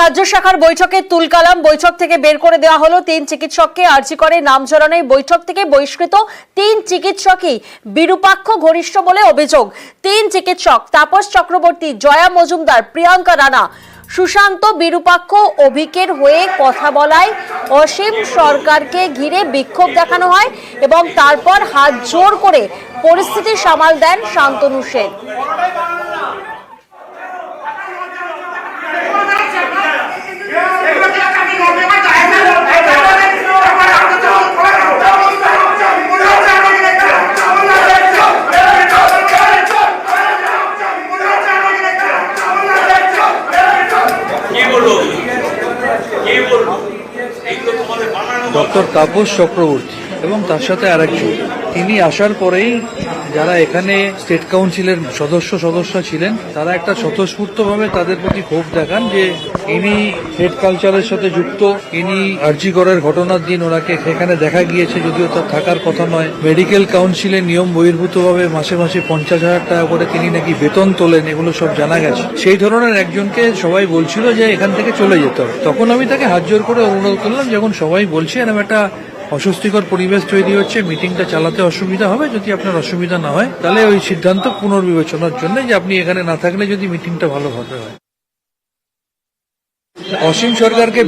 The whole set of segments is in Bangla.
রাজ্য শাখার বৈঠকে তুলকালাম। বৈঠক থেকে বের করে দেওয়া হলো 3 চিকিৎসককে। আরজি করে নাম জড়ানোয় বৈঠক থেকে বহিষ্কৃত 3 চিকিৎসকই বিরূপাক্ষ ঘনিষ্ঠ বলে অভিযোগ। 3 চিকিৎসক তাপস চক্রবর্তী, জয়া মজুমদার, প্রিয়াঙ্কা রানা, সুশান্ত বিরূপাক্ষ অভিকের হয়ে কথা বলায় অসীম সরকারকে ঘিরে বিক্ষোভ দেখানো হয় এবং তারপর হাত জোর করে পরিস্থিতি সামাল দেন শান্তনু সেন। ডক্টর তাপস চক্রবর্তী এবং তার সাথে আরেকজন, তিনি আসার পরেই যারা এখানে স্টেট কাউন্সিলের সদস্য ছিলেন তারা একটা স্বতঃস্ফূর্তভাবে তাদের প্রতি ক্ষোভ দেখান যে ইনি হেড কালচারের সাথে যুক্ত, ইনি আরজি করার ঘটনার দিন ওনাকে সেখানে দেখা গিয়েছে, যদিও তার থাকার কথা নয়। মেডিকেল কাউন্সিলের নিয়ম বহির্ভূতভাবে মাসে মাসে 50,000 টাকা করে তিনি নাকি বেতন তোলেন, এগুলো সব জানা গেছে। সেই ধরনের একজনকে সবাই বলছিল যে এখান থেকে চলে যেতে হবে। তখন আমি তাকে হাত জোর করে অনুরোধ করলাম, যখন সবাই বলছে এরকম একটা অস্বস্তিকর পরিবেশ তৈরি হচ্ছে, মিটিংটা চালাতে অসুবিধা হবে, যদি আপনার অসুবিধা না হয় তাহলে ওই সিদ্ধান্ত পুনর্বিবেচনার জন্য যে আপনি এখানে না থাকলে যদি মিটিংটা ভালোভাবে হয়। অসীম সরকারকে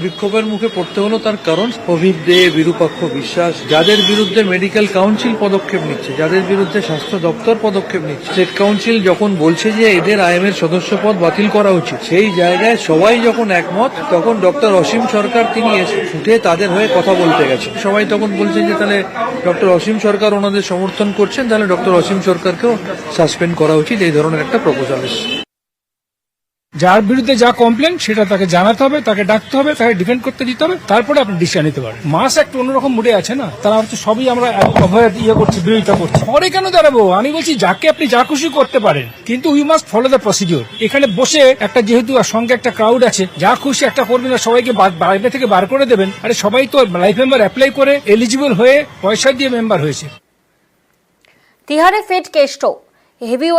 বিক্ষোভের মুখে পড়তে হলো, তার কারণ অভিক দে, বিরূপাক্ষ বিশ্বাস, যাদের বিরুদ্ধে মেডিকেল কাউন্সিল পদক্ষেপ নিচ্ছে, যাদের বিরুদ্ধে স্বাস্থ্য দপ্তর পদক্ষেপ নিচ্ছে, স্টেট কাউন্সিল যখন বলছে যে এদের আইএমএর সদস্য পদ বাতিল করা উচিত, সেই জায়গায় সবাই যখন একমত, তখন ডক্টর অসীম সরকার তিনি উঠে তাদের হয়ে কথা বলতে গেছেন। সবাই তখন বলছে যে তাহলে ডক্টর অসীম সরকার ওনাদের সমর্থন করছেন, তাহলে ডক্টর অসীম সরকারকেও সাসপেন্ড করা উচিত, এই ধরনের একটা প্রপোজাল এসেছে। যার বিরুদ্ধে যা কমপ্লেন সেটা তাকে জানাতে হবে, তাকে ডাকতে হবে, তাকে ডিফেন্ড করতে দিতে হবে, তারপরে আপনি ডিসিশন নিতে পারেন। মাস একটা অন্যরকম মুডে আছে না, তারা হচ্ছে সবই আমরা অভয় করছি, বিরোধিতা করছি। পরে কেন দাঁড়াবো? আমি বলছি যাকে আপনি যা খুশি করতে পারেন, কিন্তু we must follow the procedure. এখানে বসে একটা যেহেতু সঙ্গে একটা ক্রাউড আছে, যা খুশি একটা করবেন আর সবাইকে বাইরে থেকে বার করে দেবেন। আরে সবাই তো লাইফ মেম্বার অ্যাপ্লাই করে এলিজিবল হয়ে পয়সা দিয়ে মেম্বার হয়েছে। তিহারে ফেড কেষ্ট হেভি